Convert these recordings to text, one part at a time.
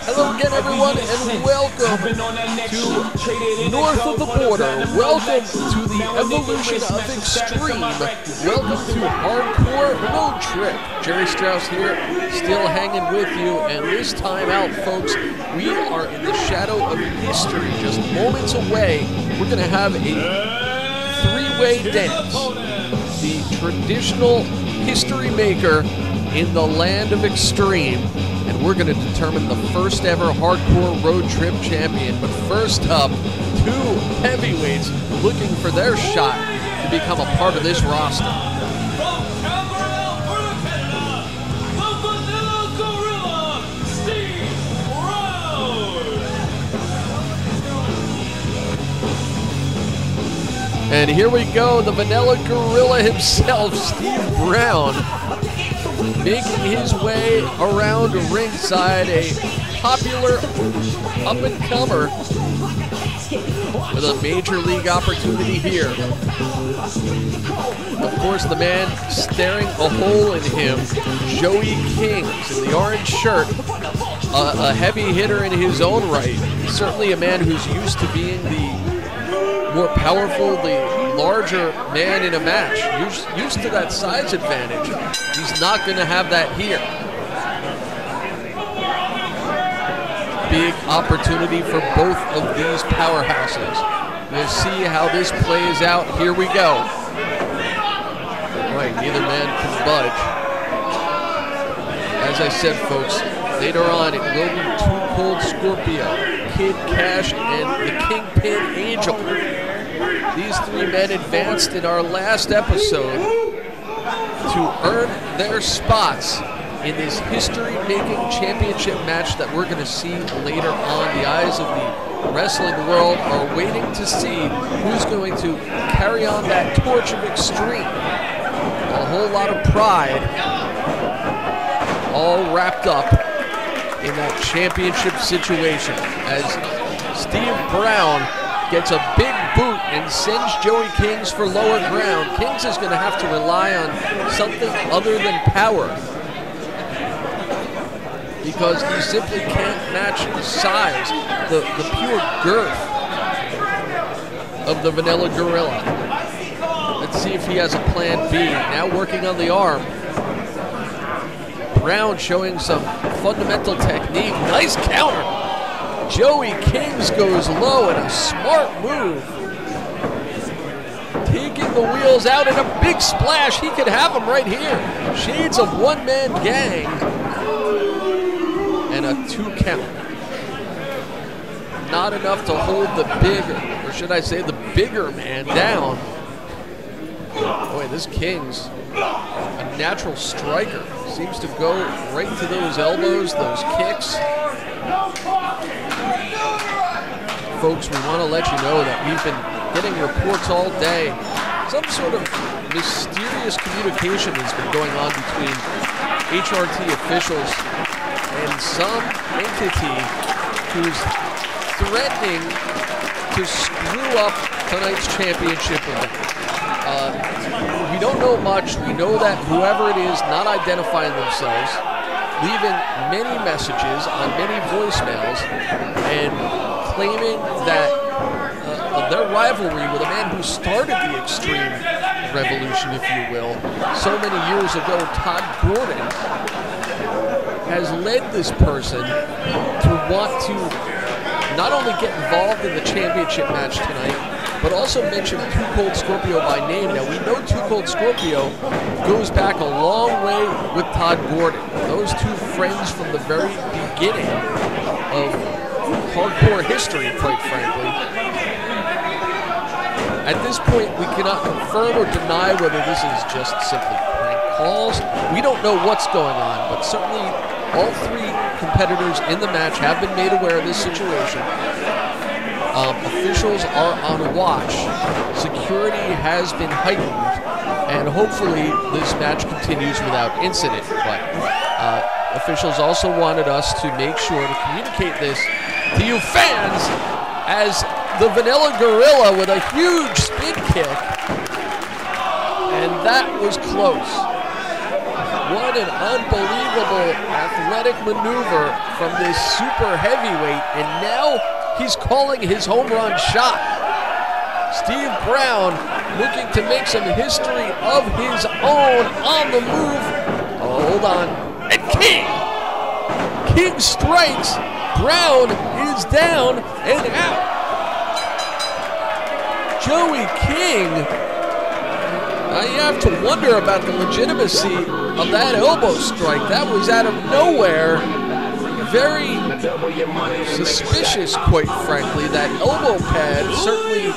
Hello again, everyone, and welcome to North of the Border. Welcome to the evolution of Extreme. Welcome to Hardcore Road Trip. Jerry Strauss here, still hanging with you, and this time out, folks, we are in the shadow of history. Just moments away, we're going to have a three-way dance. The traditional history maker in the land of Extreme, and we're going to determine the first ever Hardcore Road Trip champion. But first up, two heavyweights looking for their shot to become a part of this roster. And here we go, the Vanilla Gorilla himself, Steve Brown, making his way around ringside, a popular up-and-comer with a major league opportunity here. Of course, the man staring a hole in him, Joey Kings, in the orange shirt, a heavy hitter in his own right. Certainly a man who's used to being the more powerful, the larger man in a match, used to that size advantage. He's not going to have that here. Big opportunity for both of these powerhouses. We'll see how this plays out. Here we go. All right, neither man can budge. As I said, folks, later on it will be Too Cold Scorpio, Kid Cash, and the Kingpin Angel. These three men advanced in our last episode to earn their spots in this history-making championship match that we're going to see later on. The eyes of the wrestling world are waiting to see who's going to carry on that torch of Extreme. A whole lot of pride, all wrapped up in that championship situation, as Steve Brown gets a big boot and sends Joey Kings for lower ground. Kings is going to have to rely on something other than power, because he simply can't match the size, the pure girth of the Vanilla Gorilla. Let's see if he has a plan B. Now working on the arm. Brown showing some fundamental technique. Nice counter. Joey Kings goes low, and a smart move. Taking the wheels out in a big splash. He could have him right here. Shades of one-man gang. And a 2 count. Not enough to hold the bigger, or should I say the bigger man down. Boy, this Kings, a natural striker. Seems to go right to those elbows, those kicks. Folks, we want to let you know that we've been getting reports all day. Some sort of mysterious communication has been going on between HRT officials and some entity who's threatening to screw up tonight's championship event. We don't know much. We know that whoever it is, not identifying themselves, leaving many messages on many voicemails, and claiming that their rivalry with a man who started the Extreme Revolution, if you will, so many years ago, Todd Gordon, has led this person to want to not only get involved in the championship match tonight, but also mention Too Cold Scorpio by name. Now, we know Too Cold Scorpio goes back a long way with Todd Gordon. Those two friends from the very beginning of hardcore history, quite frankly. At this point, we cannot confirm or deny whether this is just simply prank calls. We don't know what's going on, but certainly all three competitors in the match have been made aware of this situation. Officials are on watch. Security has been heightened, and hopefully this match continues without incident. But officials also wanted us to make sure to communicate this to you fans, as the Vanilla Gorilla with a huge spin kick, and that was close. What an unbelievable athletic maneuver from this super heavyweight, and now he's calling his home run shot. Steve Brown looking to make some history of his own on the move. Oh, hold on. And King! King strikes. Brown is down and out. Joey King, you have to wonder about the legitimacy of that elbow strike. That was out of nowhere. Very suspicious, quite frankly. That elbow pad certainly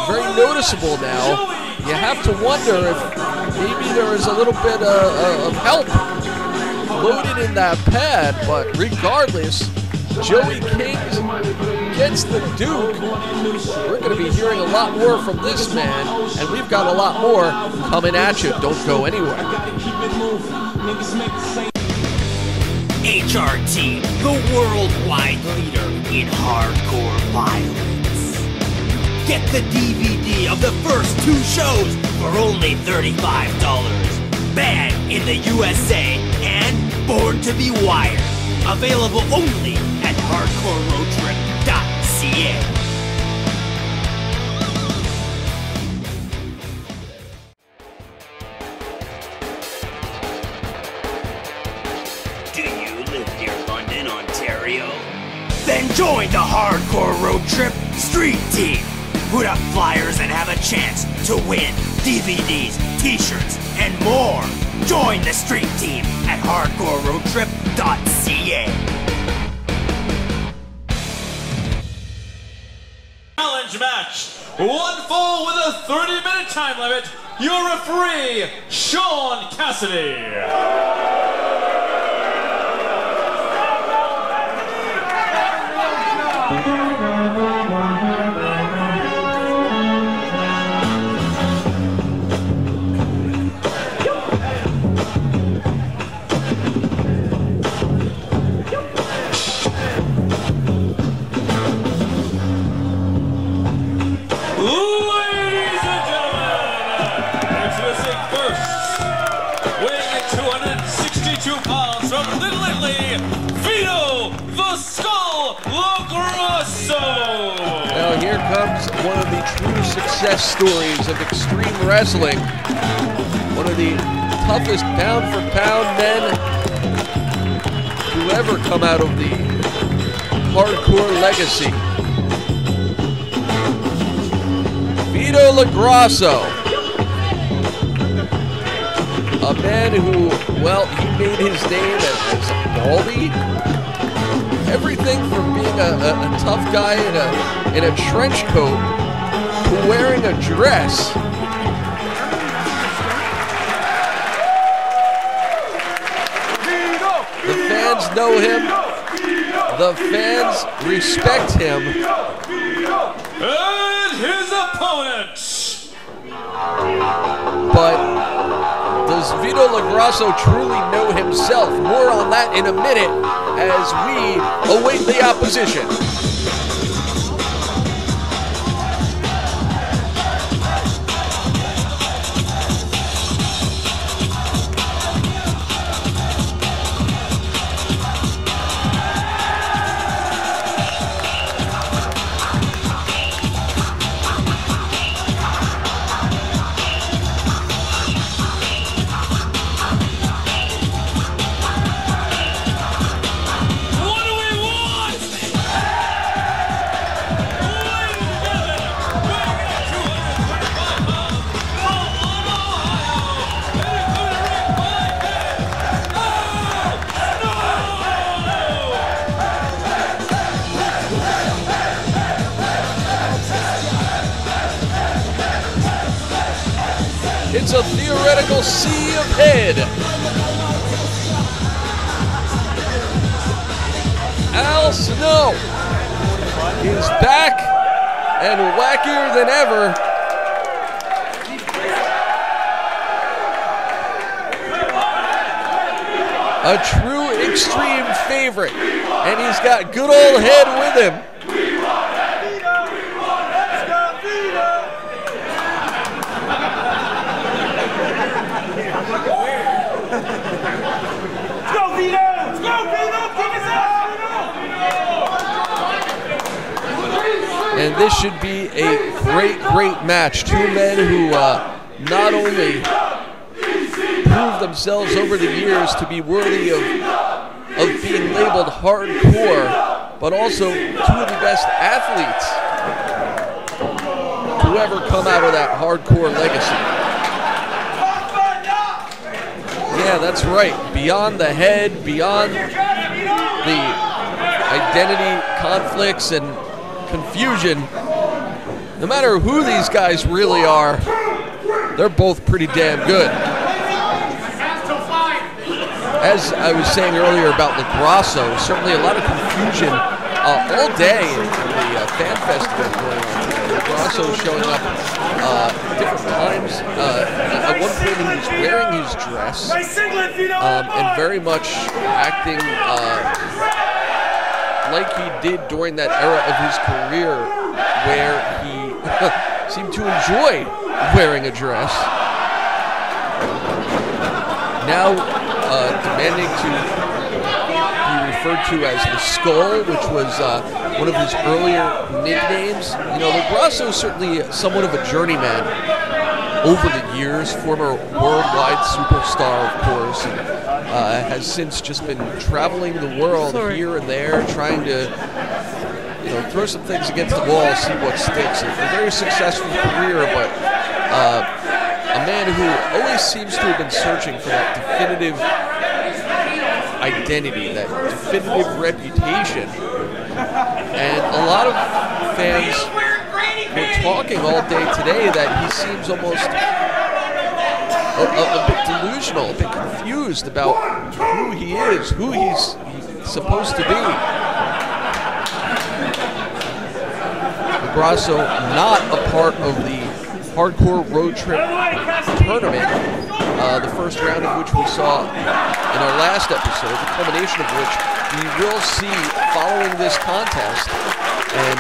very noticeable now. You have to wonder if maybe there is a little bit of help loaded in that pad, but regardless, Joey King gets the Duke. We're going to be hearing a lot more from this man, and we've got a lot more coming at you. Don't go anywhere. HRT, the worldwide leader in hardcore violence. Get the DVD of the first 2 shows for only $35. Banned in the USA and Born to be Wired. Available only at hardcoreroadtrip.ca. Do you live near London, Ontario? Then join the Hardcore Road Trip Street Team. Put up flyers and have a chance to win DVDs, t-shirts, and more. Join the street team at hardcoreroadtrip.ca. Challenge match. 1 fall with a 30-minute time limit. Your referee, Sean Cassidy. Ladies and gentlemen, introducing first, weighing in 262 pounds from Little Italy, Vito the Skull LoGrasso. Now here comes one of the true success stories of extreme wrestling. One of the toughest pound-for-pound men to ever come out of the hardcore legacy. Vito LoGrasso, a man who, well, he made his name as baldy. Everything from being a tough guy in a trench coat to wearing a dress. The fans know him. The fans respect him. And his opponent. But does Vito LoGrasso truly know himself? More on that in a minute as we await the opposition. It's a theoretical sea of head. Al Snow is back and wackier than ever. A true extreme favorite, and he's got good old head with him. this should be a great, great match. Two men who not only proved themselves over the years to be worthy of being labeled hardcore, but also two of the best athletes to ever come out of that hardcore legacy. Yeah, that's right. Beyond the head, beyond the identity conflicts and confusion, no matter who these guys really are, they're both pretty damn good. As I was saying earlier about LoGrasso, certainly a lot of confusion all day in the fan festival going on today. LoGrasso showing up different times. At one point he was wearing his dress and very much acting like he did during that era of his career where he seemed to enjoy wearing a dress. Now demanding to be referred to as the Skull, which was one of his earlier nicknames. You know, LoGrasso is certainly somewhat of a journeyman over the years, former worldwide superstar, of course, and has since just been traveling the world here and there, trying to, you know, throw some things against the wall, see what sticks. A very successful career, but a man who always seems to have been searching for that definitive identity, that definitive reputation. And a lot of fans were talking all day today that he seems almost a bit delusional, a bit confused about who he is, who he's supposed to be. LoGrasso not a part of the Hardcore Road Trip tournament, the first round of which we saw in our last episode, the culmination of which we will see following this contest. And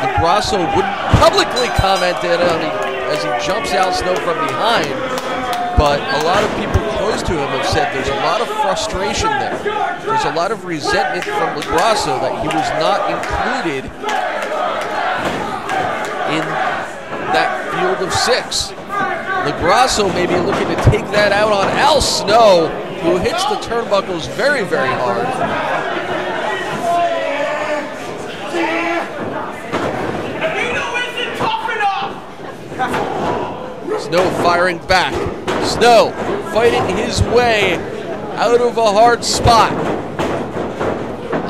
LoGrasso wouldn't publicly comment on it as he jumps out Snow from behind, but a lot of people close to him have said there's a lot of frustration there. There's a lot of resentment from LoGrasso that he was not included in that field of six. LoGrasso may be looking to take that out on Al Snow, who hits the turnbuckles very, very hard. Snow firing back. Snow fighting his way out of a hard spot.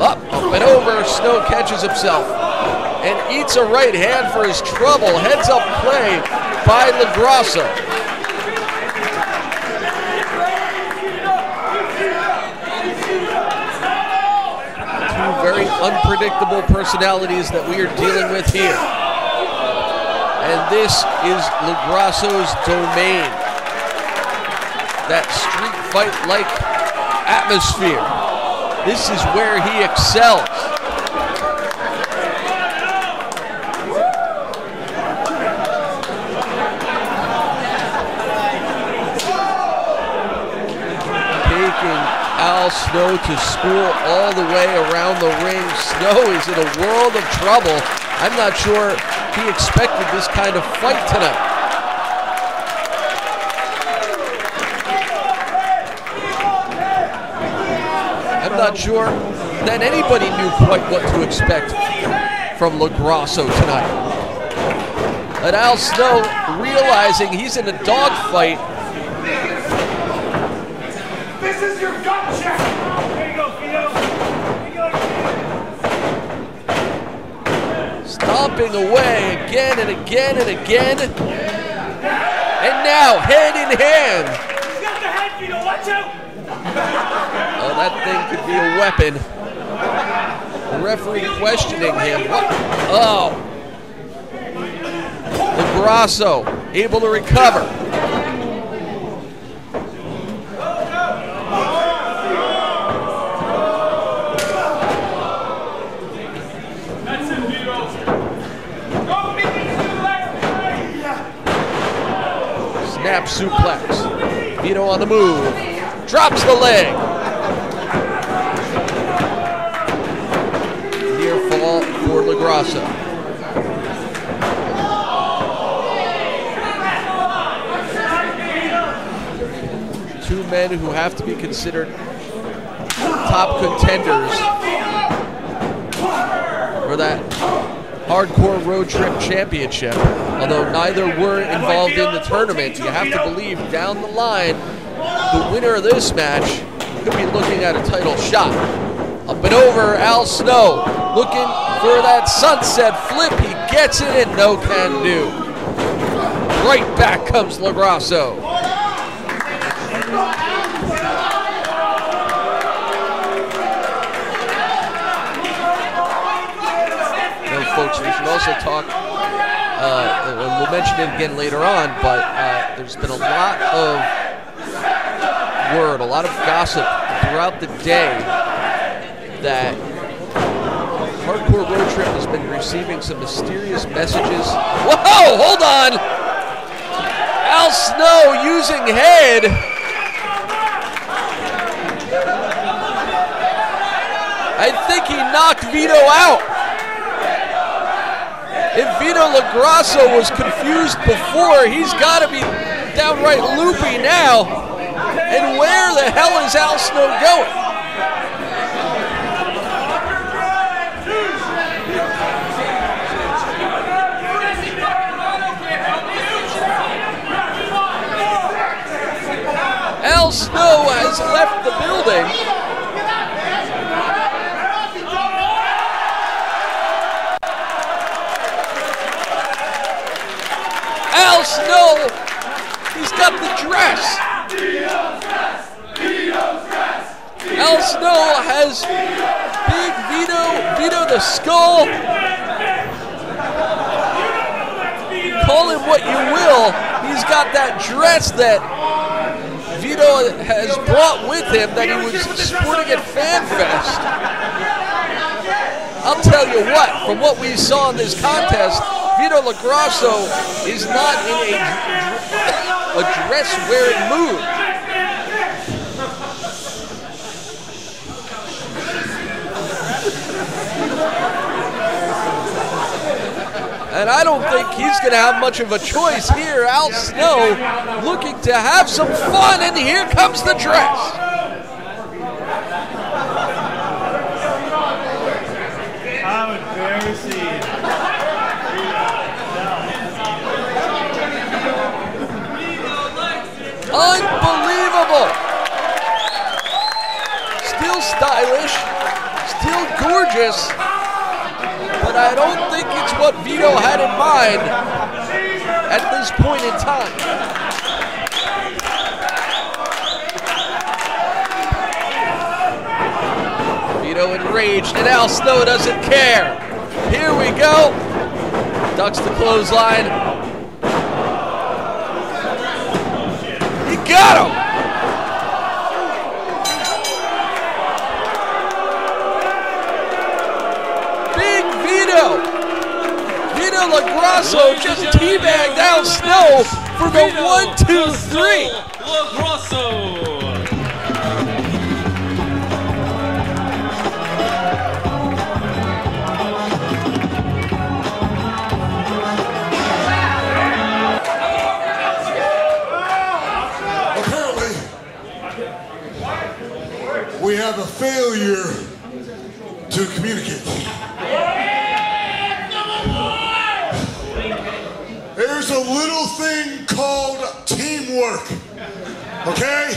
Up and over, Snow catches himself and eats a right hand for his trouble. Heads up play by LoGrasso. Two very unpredictable personalities that we are dealing with here. And this is LoGrasso's domain. That street fight-like atmosphere. This is where he excels. Taking Al Snow to school all the way around the ring. Snow is in a world of trouble. I'm not sure he expected this kind of fight tonight. I'm not sure that anybody knew quite what to expect from LoGrasso tonight. But Al Snow, realizing he's in a dogfight. This is your gut check! There you go, Vito. Stomping away again and again and again. And now, hand in hand. He's got the head, Vito, watch out! Oh, that thing could be a weapon. The referee questioning him. What? Oh. LoGrasso able to recover. That's it, Vito. Snap suplex. Vito on the move. Drops the leg. Near fall for LoGrasso. LoGrasso. Two men who have to be considered top contenders for that Hardcore Road Trip Championship. Although neither were involved in the tournament, you have to believe down the line, the winner of this match could be looking at a title shot. Up and over, Al Snow looking for that sunset flip. He gets it and no can do. Right back comes LoGrasso. Folks, we should also talk, and we'll mention it again later on, but there's been a lot of word, a lot of gossip throughout the day that Hardcore Road Trip has been receiving some mysterious messages. Whoa, hold on! Al Snow using head. I think he knocked Vito out. If Vito LoGrasso was confused before, he's got to be downright loopy now. And where the hell is Al Snow going? Al Snow has left the building. Al Snow, he's got the dress. Al Snow has Big Vito the Skull. Call him what you will. He's got that dress that Vito has brought with him that he was sporting at FanFest. I'll tell you what, from what we saw in this contest, Vito LoGrasso is not in a dress-wearing mood. And I don't think he's going to have much of a choice here. Al Snow looking to have some fun, and here comes the dress. How embarrassing. Unbelievable. Still stylish, still gorgeous, but I don't think it's what Vito had in mind at this point in time. Vito enraged, and Al Snow doesn't care. Here we go. Ducks the clothesline. He got him. Vito LoGrasso just teabagged Al Snow for the 1, 2, 3. LoGrasso. Apparently, we have a failure to communicate. There's a little thing called teamwork, okay?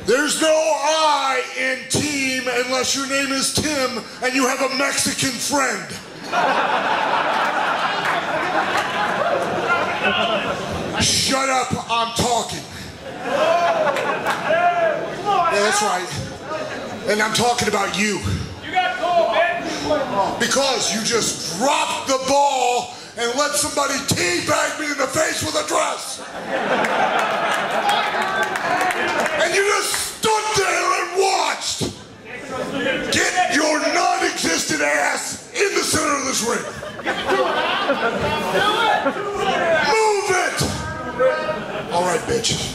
There's no I in team unless your name is Tim and you have a Mexican friend. Shut up, I'm talking. Yeah, that's right. And I'm talking about you. You got cold, man. Because you just dropped the ball and let somebody teabag me in the face with a dress. And you just stood there and watched. Get your non-existent ass in the center of this ring. Move it! All right, bitch.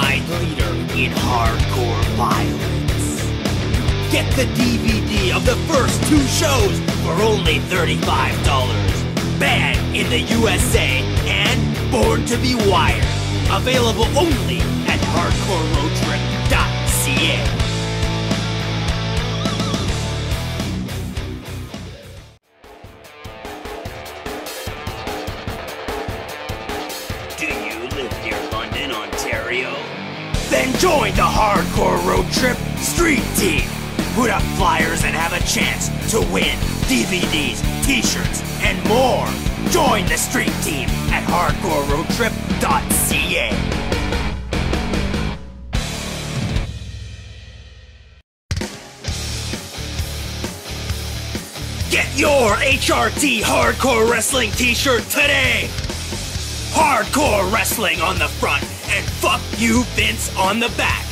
worldwide leader in hardcore violence. Get the DVD of the first 2 shows for only $35. Banned in the USA and Born to be Wired. Available only at hardcoreroadtrip.ca. Do you live near London, Ontario? Then join the Hardcore Road Trip Street Team. Put up flyers and have a chance to win DVDs, t-shirts, and more. Join the Street Team at hardcoreroadtrip.ca. Get your HRT Hardcore Wrestling t-shirt today! Hardcore Wrestling on the front and fuck you Vince on the back.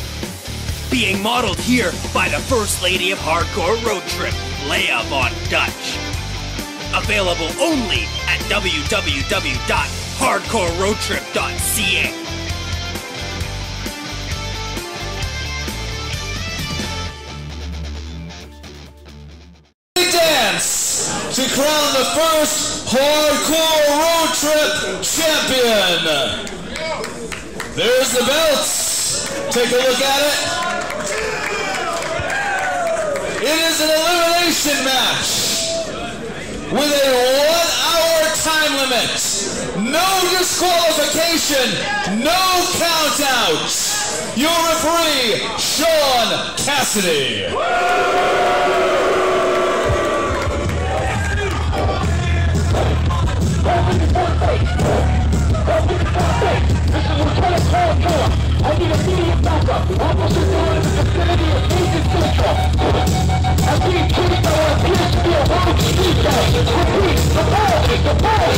Being modeled here by the First Lady of Hardcore Road Trip, Leia Von Dutch. Available only at www.hardcoreroadtrip.ca. Dance to crown the first Hardcore Road Trip champion. There's the belts. Take a look at it. It is an elimination match with a 1-hour time limit. No disqualification, no count out. Your referee, Sean Cassidy. I need immediate backup. Officers are in the vicinity of Agent Central. I need treated by what appears to be a road speed test. Repeat, the ball.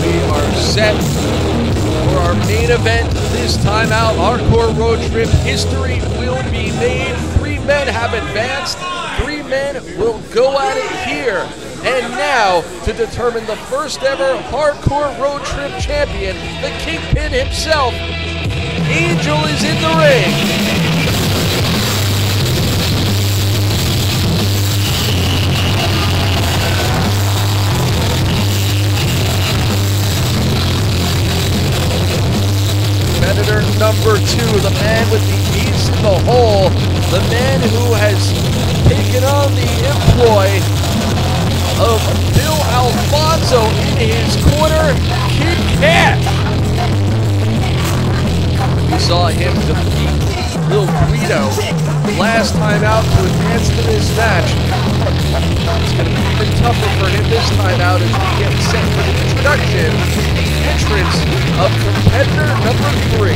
We are set for our main event this time out. Hardcore Road Trip history will be made. 3 men have advanced. 3 men will go at it here. And now, to determine the first ever Hardcore Road Trip champion, the Kingpin himself, Angel is in the ring. Competitor number 2, the man with the ace in the hole, the man who has taken on the employ of Bill Alfonso in his corner, Kid Cat. We saw him defeat Vito last time out to advance to this match. It's going to be even tougher for him this time out as we get set for the introduction, the entrance of competitor number 3.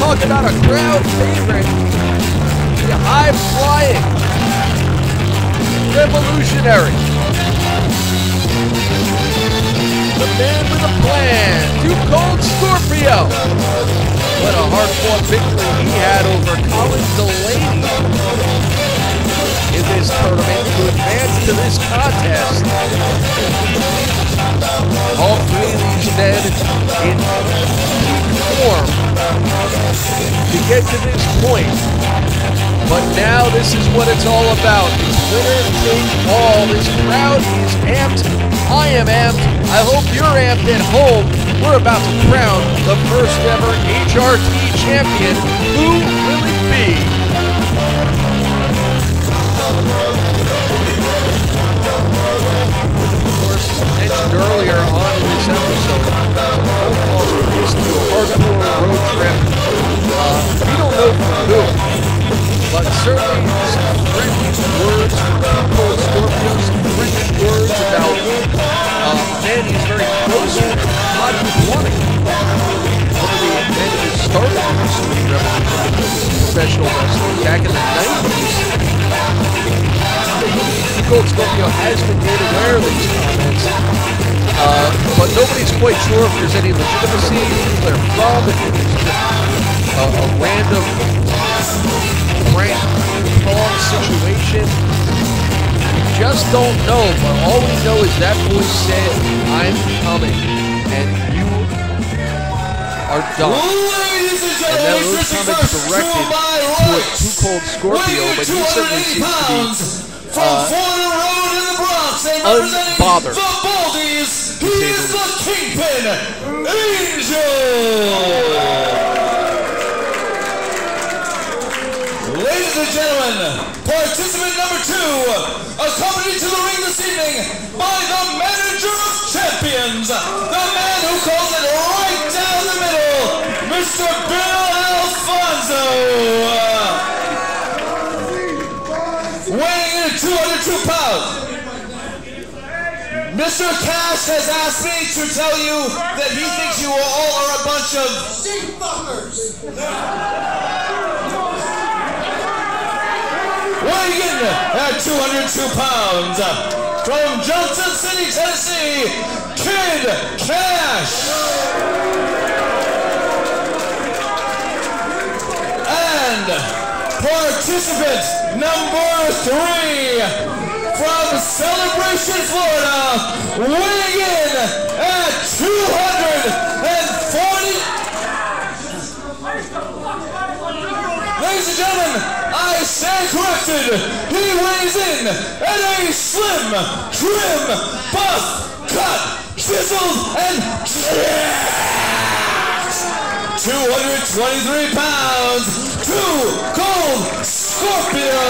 Talk about a crowd favorite, the high-flying revolutionary, the man with a plan, Too Cold Scorpio. What a hard-fought victory he had over Colin Delaney in this tournament to advance to this contest. All 3 of these men in form to get to this point. But now this is what it's all about. It's winner take all. This crowd is amped. I am amped. I hope you're amped at home. We're about to crown the first ever HRT champion. Who will it be? certainly some threatening words from Cold Scorpio, some threatening words about men he's very close with, not even wanting. One of the men who started the Extreme Revolution professional wrestling back in the 90s. Cold Scorpio has been made aware of these comments, but nobody's quite sure if there's any legitimacy, where they're from, if it's just a random prank call situation. We just don't know, but all we know is that voice said, "I'm coming," and you are done. And that those comments directed to Cold Scorpio, but he certainly seems to be unbothered. He is the Kingpin, Angel! Ladies and gentlemen, participant number 2, accompanied to the ring this evening by the manager of champions, the man who calls it right down the middle, Mr. Bill Alfonso. Weighing in at 202 pounds. Mr. Cash has asked me to tell you that he thinks you all are a bunch of sheep fuckers. Weighing in at 202 pounds, from Johnson City, Tennessee, Kid Cash. And participant number 3, from Celebration, Florida, weighing in at 240. Ladies and gentlemen, I stand corrected. He weighs in at a slim, trim, buff, cut, chiseled, and jacked 223 pounds, 2 Cold Scorpio.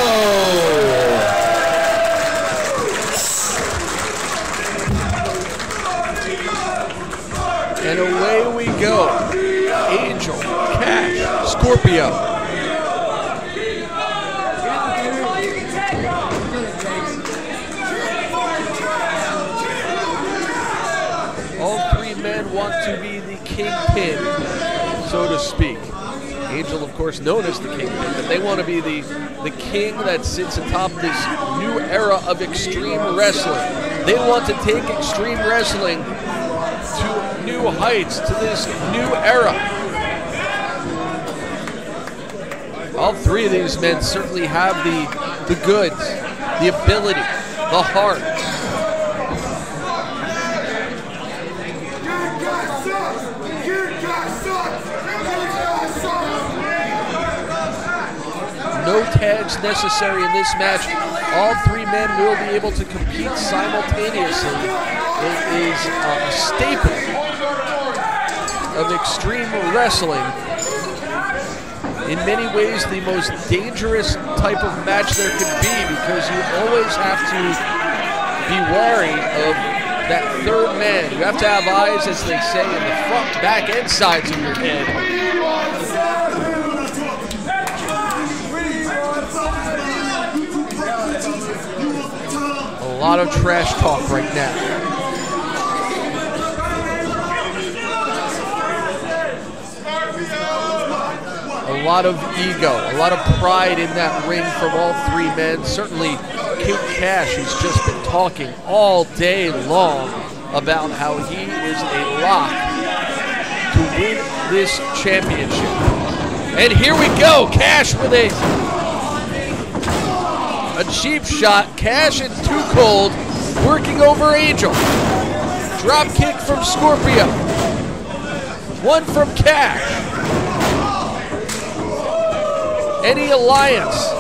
And away we go. Angel, Cash, Scorpio. All 3 men want to be the kingpin, so to speak. Angel, of course, known as the kingpin, but they want to be the king that sits atop this new era of extreme wrestling. They want to take extreme wrestling to new heights, to this new era. All 3 of these men certainly have the goods, the ability, the heart. No tags necessary in this match. All 3 men will be able to compete simultaneously. It is a staple of extreme wrestling. In many ways, the most dangerous type of match there could be, because you always have to be wary of that third man. You have to have eyes, as they say, in the front, back, and sides of your head. A lot of trash talk right now. A lot of ego, a lot of pride in that ring from all 3 men. Certainly Kid Cash, who's just been talking all day long about how he is a lock to win this championship. And here we go, Cash with a cheap shot. Cash and Too Cold working over Angel. Drop kick from Scorpio. 1 from Cash. Any alliance,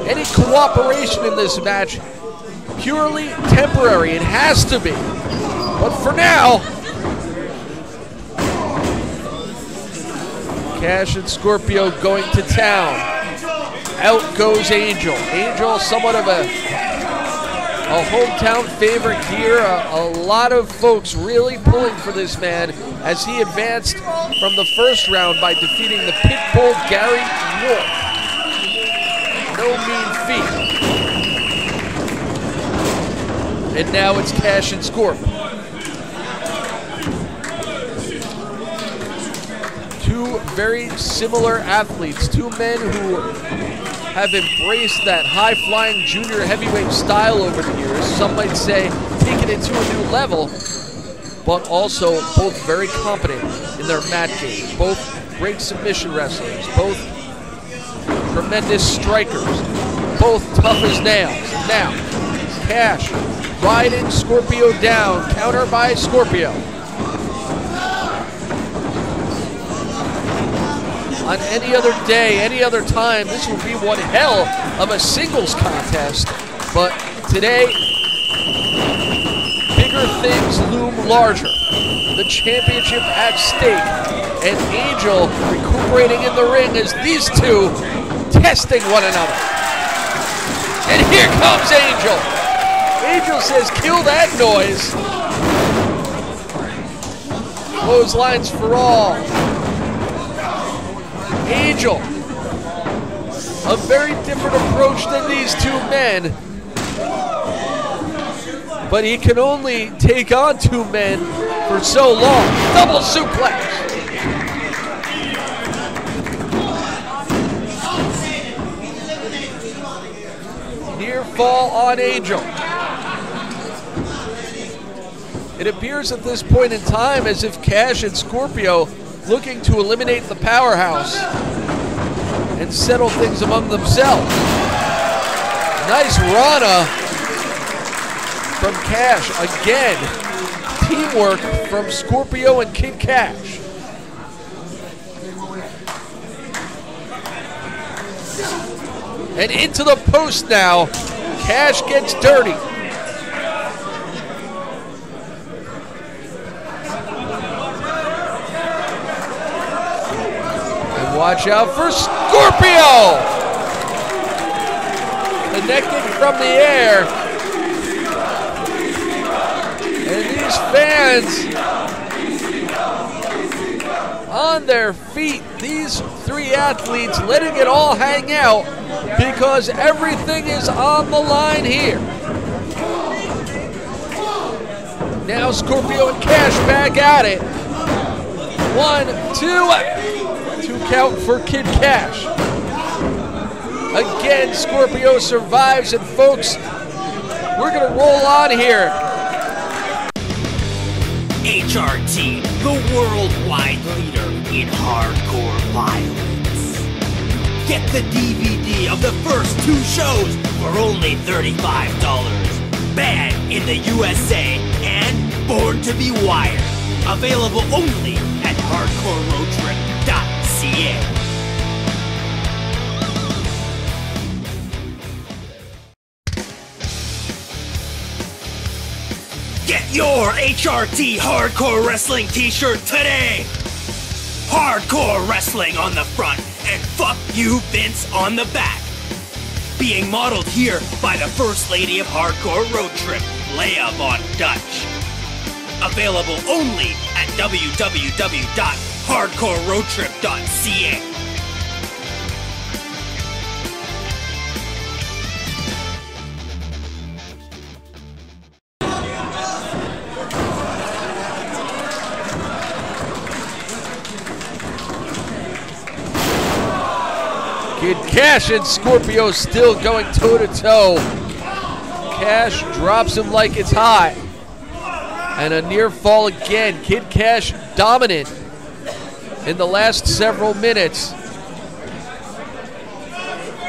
any cooperation in this match, purely temporary. It has to be. But for now, Cash and Scorpio going to town. Out goes Angel. Angel, somewhat of a hometown favorite here. A lot of folks really pulling for this man as he advanced from the first round by defeating the Pitbull Gary Wolf. no mean feat. And now it's Cash and Scorp. Two very similar athletes, two men who have embraced that high-flying junior heavyweight style over the years. Some might say taken it to a new level, but also both very competent in their mat game. Both great submission wrestlers, both tremendous strikers, both tough as nails. Now, Cash riding Scorpio down, counter by Scorpio. On any other day, any other time, this would be one hell of a singles contest. But today, bigger things loom larger. The championship at stake, and Angel recuperating in the ring as these two testing one another. And here comes Angel. Angel says, kill that noise. Clotheslines for all. Angel, a very different approach than these two men, but he can only take on two men for so long. Double suplex. Near fall on Angel. It appears at this point in time as if Cash and Scorpio looking to eliminate the powerhouse and settle things among themselves. Nice Rana from Cash. Again, teamwork from Scorpio and Kid Cash. And into the post now. Cash gets dirty. Watch out for Scorpio! Connecting from the air. And these fans on their feet. These three athletes letting it all hang out because everything is on the line here. Now Scorpio and Cash back at it. 1, 2. Count for Kid Cash. Again, Scorpio survives, and folks, we're gonna roll on here. HRT, the worldwide leader in hardcore violence. Get the DVD of the first two shows for only $35. Banned in the USA and Born to be Wired. Available only at hardcoreroadtrip.com. Get your HRT Hardcore Wrestling t-shirt today! Hardcore Wrestling on the front and fuck you Vince on the back. Being modeled here by the First Lady of Hardcore Road Trip, Leia Von Dutch. Available only at www.hardcoreroadtrip.ca. Kid Cash and Scorpio still going toe-to-toe. Cash drops him like it's hot. And a near fall again. Kid Cash dominant in the last several minutes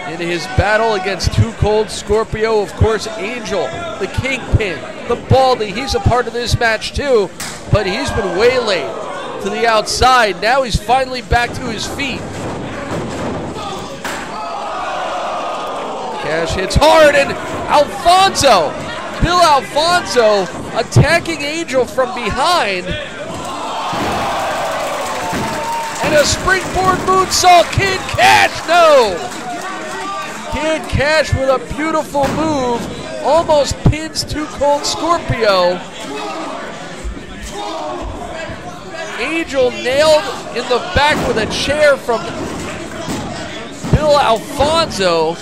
in his battle against Too Cold Scorpio. Of course, Angel, the Kingpin, the Baldy, he's a part of this match too, but he's been waylaid to the outside. Now he's finally back to his feet. Cash hits hard, and Alfonso, Bill Alfonso, attacking Angel from behind. And a springboard moonsault. Kid Cash, no! Kid Cash with a beautiful move. Almost pins Too Cold Scorpio. Angel nailed in the back with a chair from Bill Alfonso.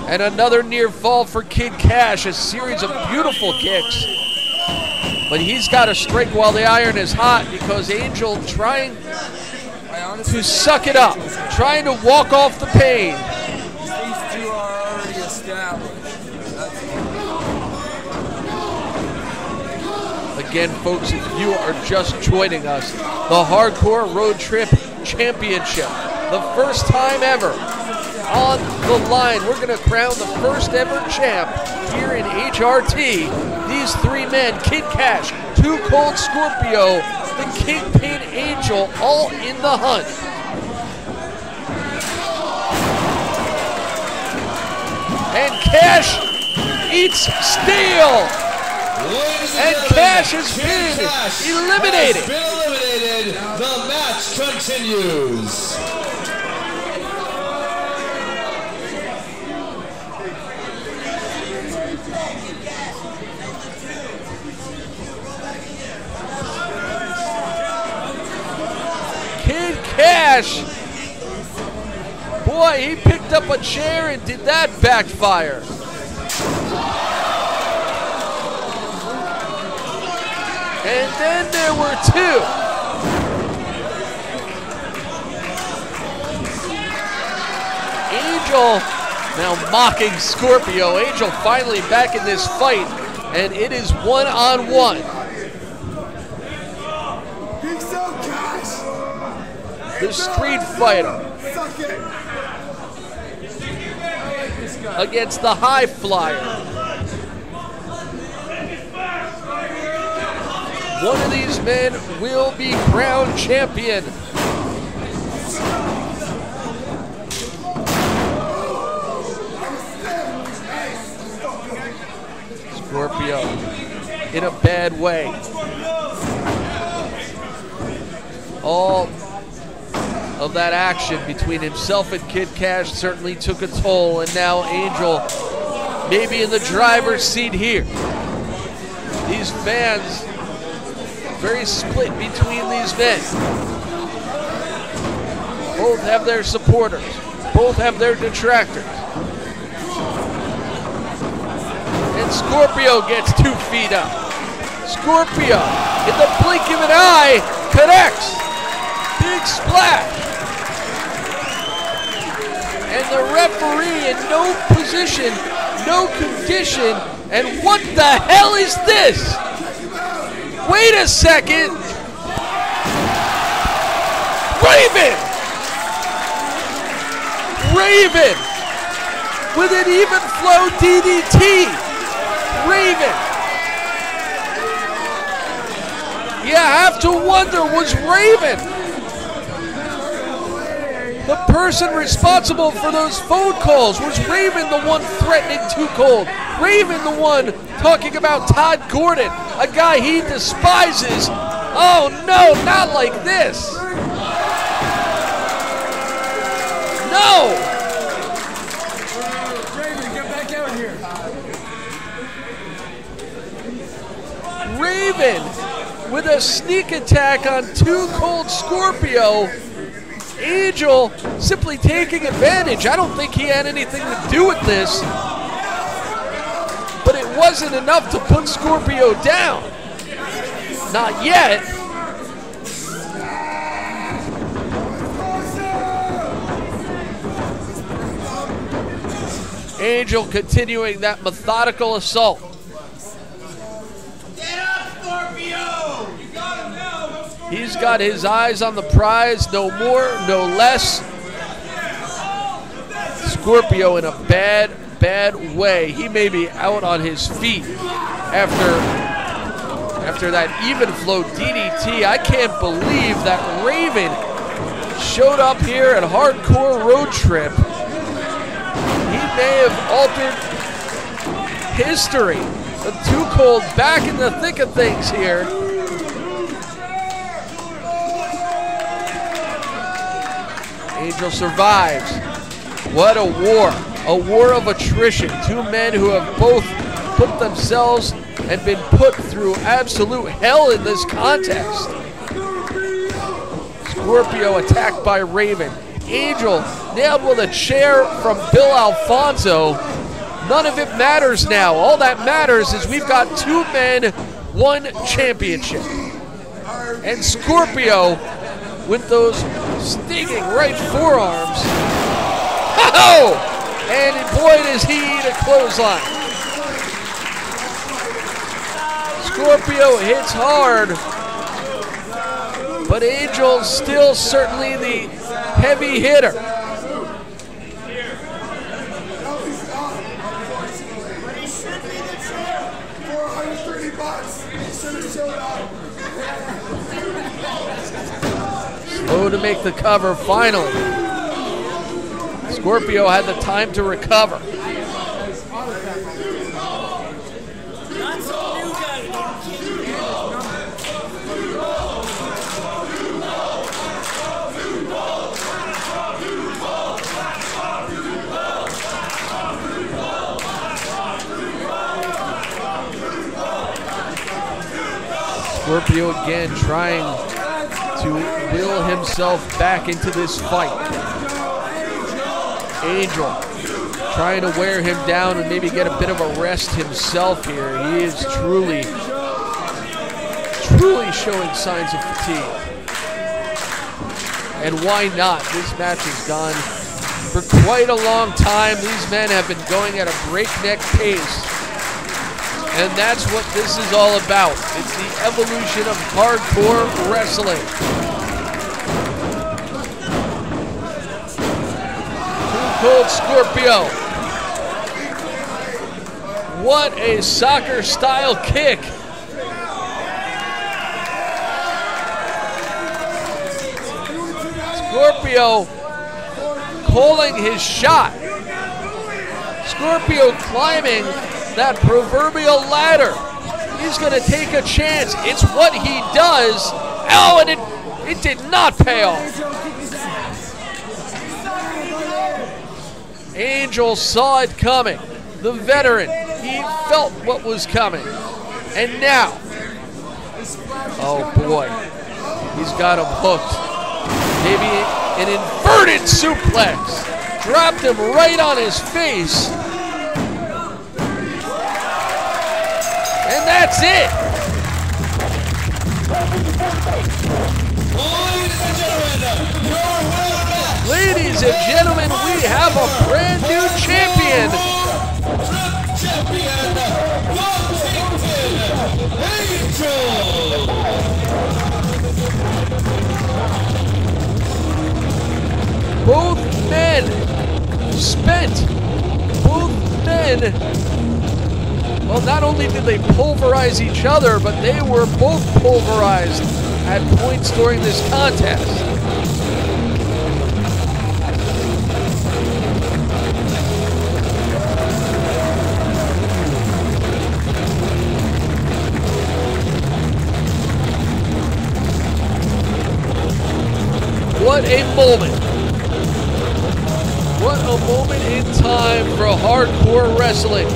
And another near fall for Kid Cash, a series of beautiful kicks. But he's got to strike while the iron is hot because Angel trying to suck it up, trying to walk off the pain. These two are already established. Again, folks, if you are just joining us, the Hardcore Road Trip Championship, the first time ever on the line. We're going to crown the first ever champ here in HRT. These three men, Kid Cash, Too Cold Scorpio, the Kingpin Angel, all in the hunt. And Cash eats steel. And Cash has been eliminated. The match continues. Kid Cash, boy, he picked up a chair and did that backfire. And then there were two. Angel now mocking Scorpio. Angel finally back in this fight, and it is one-on-one. The Street Fighter against the High Flyer. One of these men will be crowned champion. Scorpio in a bad way. All of that action between himself and Kid Cash certainly took a toll, and now Angel maybe in the driver's seat here. These fans very split between these men. Both have their supporters. Both have their detractors. And Scorpio gets 2 feet up. Scorpio, in the blink of an eye, connects. Big splash. And the referee in no position, no condition. And what the hell is this? Wait a second. Raven with an even flow DDT. Raven. You have to wonder, was Raven the person responsible for those phone calls? Was Raven the one threatening Too Cold? Raven the one talking about Todd Gordon, a guy he despises? Oh no, not like this. No! Raven, get back out here. Raven with a sneak attack on Too Cold Scorpio. Angel simply taking advantage. I don't think he had anything to do with this, but it wasn't enough to put Scorpio down. Not yet. Angel continuing that methodical assault. Get up, Scorpio! You got him now. He's got his eyes on the prize, no more, no less. Scorpio in a bad way. He may be out on his feet after that even flow DDT. I can't believe that Raven showed up here at Hardcore Road Trip. He may have altered history. But Too Cold back in the thick of things here. Angel survives. What a war of attrition. Two men who have both put themselves and been put through absolute hell in this contest. Scorpio attacked by Raven. Angel nailed with a chair from Bill Alfonso. None of it matters now. All that matters is we've got 2 men, 1 championship. And Scorpio with those stinging right forearms. Oh! And boy, does he eat a clothesline. Scorpio hits hard, but Angel's still certainly the heavy hitter. Slow to make the cover finally. Scorpio had the time to recover. Scorpio again trying to will himself back into this fight. Angel trying to wear him down and maybe get a bit of a rest himself here. He is truly showing signs of fatigue. And why not? This match has gone for quite a long time. These men have been going at a breakneck pace. And that's what this is all about. It's the evolution of hardcore wrestling. Too Cold Scorpio. What a soccer style kick. Scorpio calling his shot. Scorpio climbing that proverbial ladder. He's going to take a chance. It's what he does. Oh, and it did not pay off. Angel saw it coming. The veteran, he felt what was coming. And now, oh boy, he's got him hooked. Maybe an inverted suplex. Dropped him right on his face. And that's it. Ladies and gentlemen, we have a brand new champion. Both men spent. Both men. Well, not only did they pulverize each other, but they were both pulverized at points during this contest. What a moment. What a moment in time for hardcore wrestling.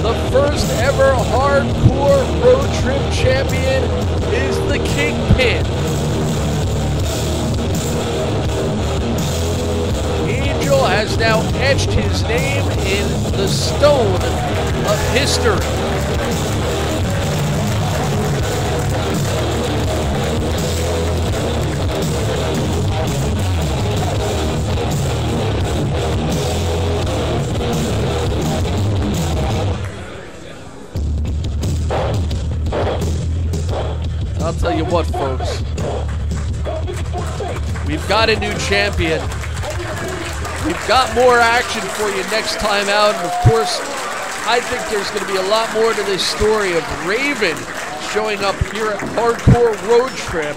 The first ever hardcore road trip champion is the Kingpin. Angel has now etched his name in the stone of history. I'll tell you what, folks. We've got a new champion. We've got more action for you next time out. And of course, I think there's going to be a lot more to this story of Raven showing up here at Hardcore Road Trip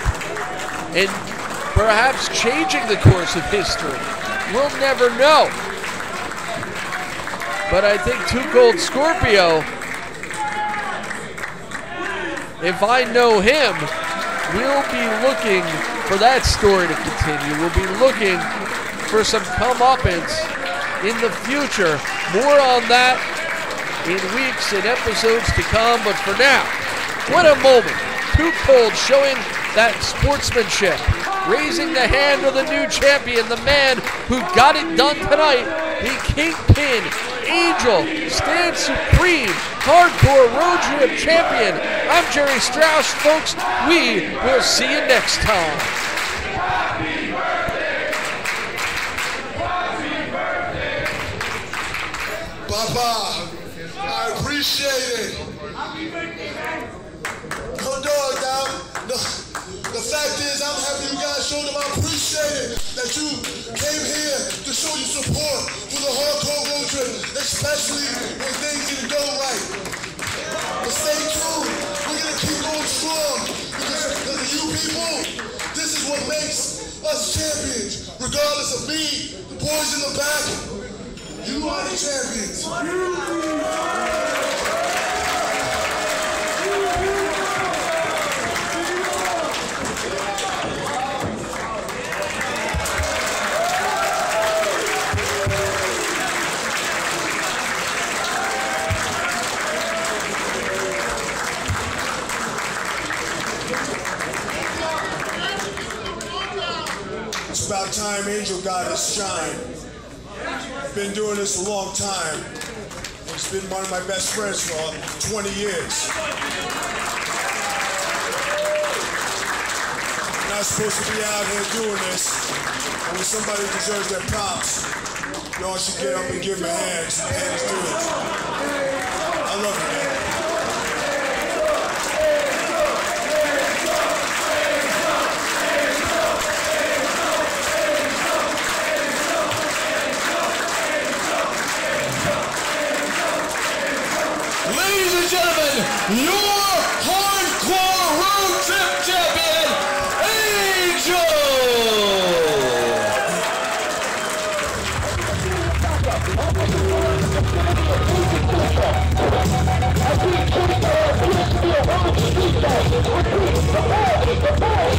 and perhaps changing the course of history. We'll never know. But I think Too Cold Scorpio, if I know him, we'll be looking for that story to continue. We'll be looking for some comeuppance in the future. More on that in weeks and episodes to come. But for now, what a moment. Too Cold showing that sportsmanship. raising the hand of the new champion, the man who got it done tonight, the Kingpin Angel stands supreme, hardcore road trip champion. I'm Jerry Strauss, folks. We will see you next time. Papa, I appreciate it. No dog, dog. The fact is, I'm happy you guys showed them. I appreciate it that you came here to show your support for the hardcore road trip, especially when things didn't go right. But stay tuned. We're going to keep going strong because of you people, this is what makes us champions. Regardless of me, the boys in the back, you are the champions. It's about time Angel got his shine. Been doing this a long time. He's been one of my best friends for 20 years. You're not supposed to be out here doing this. And when somebody deserves their props, y'all should get up and give him a hand. Pay his dues. I love you, man. Ladies and gentlemen, your hardcore road trip champion, Angel! Repeat, the ball.